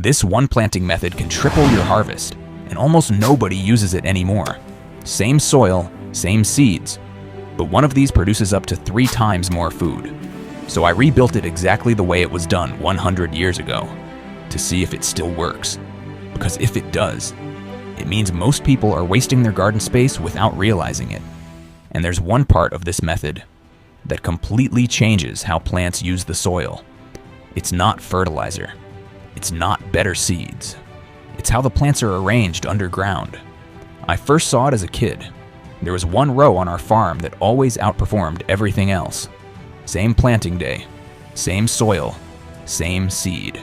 This one planting method can triple your harvest, and almost nobody uses it anymore. Same soil, same seeds, but one of these produces up to 3 times more food. So I rebuilt it exactly the way it was done 100 years ago, to see if it still works. Because if it does, it means most people are wasting their garden space without realizing it. And there's one part of this method that completely changes how plants use the soil. It's not fertilizer. It's not better seeds. It's how the plants are arranged underground. I first saw it as a kid. There was one row on our farm that always outperformed everything else. Same planting day, same soil, same seed.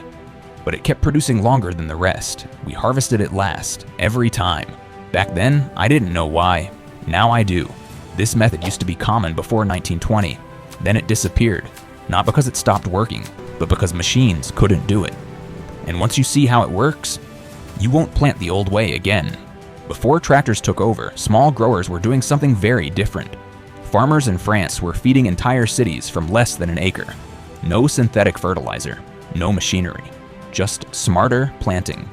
But it kept producing longer than the rest. We harvested it last, every time. Back then, I didn't know why. Now I do. This method used to be common before 1920. Then it disappeared. Not because it stopped working, but because machines couldn't do it. And once you see how it works, you won't plant the old way again. Before tractors took over, small growers were doing something very different. Farmers in France were feeding entire cities from less than an acre. No synthetic fertilizer, no machinery, just smarter planting.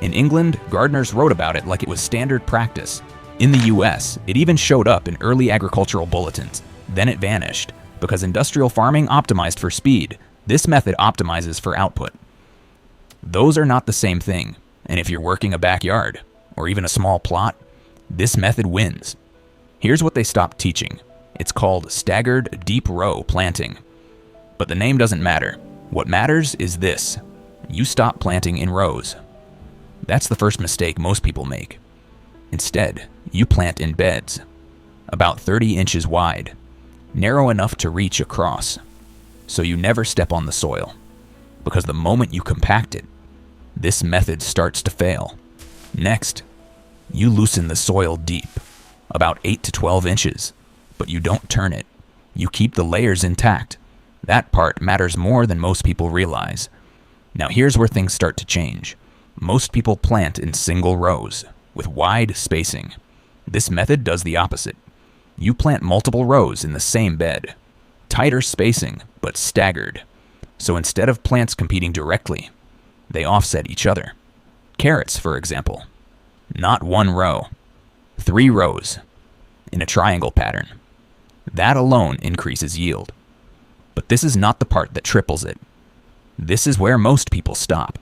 In England, gardeners wrote about it like it was standard practice. In the US, it even showed up in early agricultural bulletins. Then it vanished, because industrial farming optimized for speed. This method optimizes for output. Those are not the same thing, and if you're working a backyard, or even a small plot, this method wins. Here's what they stopped teaching. It's called staggered deep row planting. But the name doesn't matter. What matters is this. You stop planting in rows. That's the first mistake most people make. Instead, you plant in beds, about 30 inches wide, narrow enough to reach across, so you never step on the soil. Because the moment you compact it, this method starts to fail. Next, you loosen the soil deep, about 8 to 12 inches, but you don't turn it. You keep the layers intact. That part matters more than most people realize. Now here's where things start to change. Most people plant in single rows, with wide spacing. This method does the opposite. You plant multiple rows in the same bed. Tighter spacing, but staggered. So instead of plants competing directly, they offset each other. Carrots, for example. Not one row, 3 rows, in a triangle pattern. That alone increases yield. But this is not the part that triples it. This is where most people stop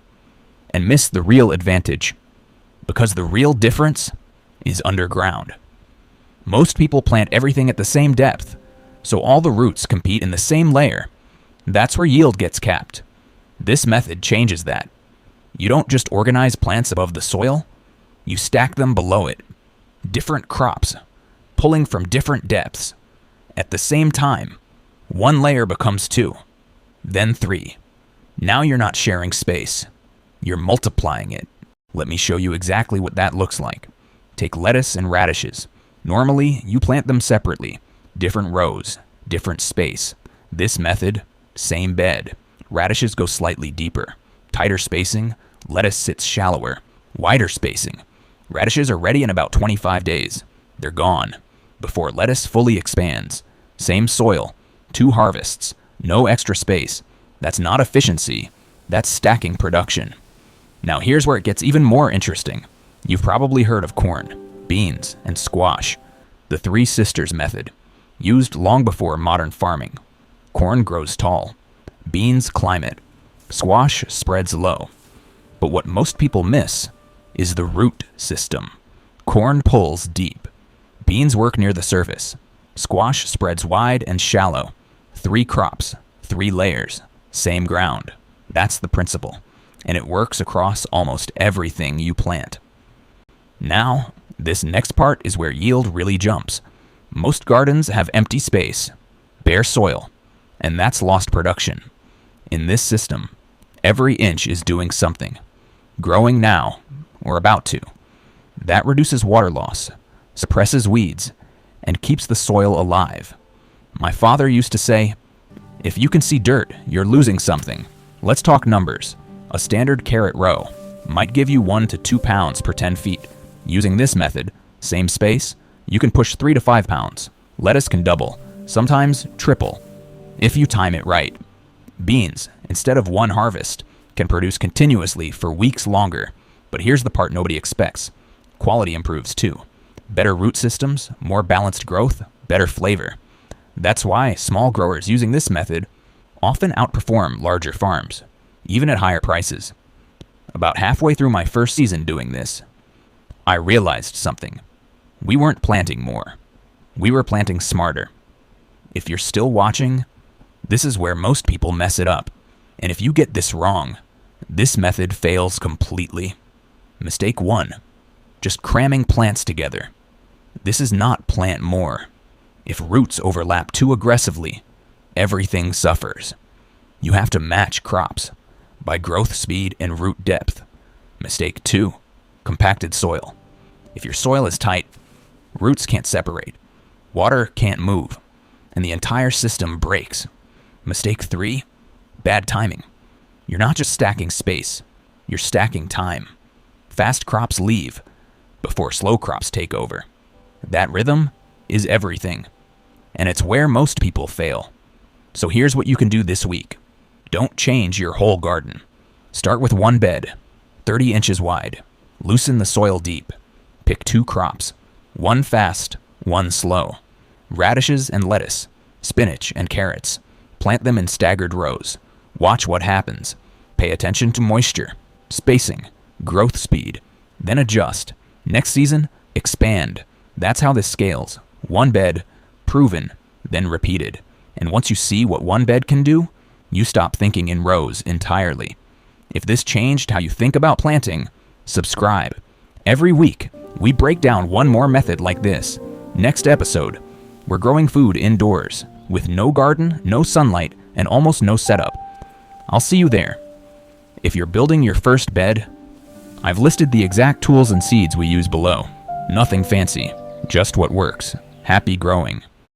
and miss the real advantage, because the real difference is underground. Most people plant everything at the same depth, so all the roots compete in the same layer. That's where yield gets capped. This method changes that. You don't just organize plants above the soil, you stack them below it. Different crops, pulling from different depths. At the same time, one layer becomes 2, then 3. Now you're not sharing space. You're multiplying it. Let me show you exactly what that looks like. Take lettuce and radishes. Normally, you plant them separately. Different rows, different space. This method, same bed. Radishes go slightly deeper. Tighter spacing, lettuce sits shallower. Wider spacing. Radishes are ready in about 25 days. They're gone before lettuce fully expands. Same soil, 2 harvests, no extra space. That's not efficiency, that's stacking production. Now here's where it gets even more interesting. You've probably heard of corn, beans, and squash. The 3 sisters method, used long before modern farming. Corn grows tall, beans climb it, squash spreads low. But what most people miss is the root system. Corn pulls deep. Beans work near the surface. Squash spreads wide and shallow. 3 crops, 3 layers, same ground. That's the principle. And it works across almost everything you plant. Now, this next part is where yield really jumps. Most gardens have empty space, bare soil, and that's lost production. In this system, every inch is doing something. Growing now, or about to. That reduces water loss, suppresses weeds, and keeps the soil alive. My father used to say, if you can see dirt, you're losing something. Let's talk numbers. A standard carrot row might give you 1 to 2 pounds per 10 feet. Using this method, same space, you can push 3 to 5 pounds. Lettuce can double, sometimes triple, if you time it right. Beans, instead of 1 harvest, can produce continuously for weeks longer. But here's the part nobody expects. Quality improves too. Better root systems, more balanced growth, better flavor. That's why small growers using this method often outperform larger farms, even at higher prices. About halfway through my first season doing this, I realized something. We weren't planting more. We were planting smarter. If you're still watching, this is where most people mess it up. And if you get this wrong, this method fails completely. Mistake 1. Just cramming plants together. This is not plant more. If roots overlap too aggressively, everything suffers. You have to match crops by growth speed and root depth. Mistake 2. Compacted soil. If your soil is tight, roots can't separate, water can't move, and the entire system breaks. Mistake 3. Bad timing. You're not just stacking space, you're stacking time. Fast crops leave before slow crops take over. That rhythm is everything, and it's where most people fail. So here's what you can do this week. Don't change your whole garden. Start with one bed, 30 inches wide. Loosen the soil deep. Pick 2 crops, one fast, one slow. Radishes and lettuce, spinach and carrots. Plant them in staggered rows. Watch what happens. Pay attention to moisture, spacing, growth speed. Then adjust. Next season, expand. That's how this scales. One bed, proven, then repeated. And once you see what one bed can do, you stop thinking in rows entirely. If this changed how you think about planting, subscribe. Every week, we break down one more method like this. Next episode, we're growing food indoors, with no garden, no sunlight, and almost no setup. I'll see you there. If you're building your first bed, I've listed the exact tools and seeds we use below. Nothing fancy, just what works. Happy growing.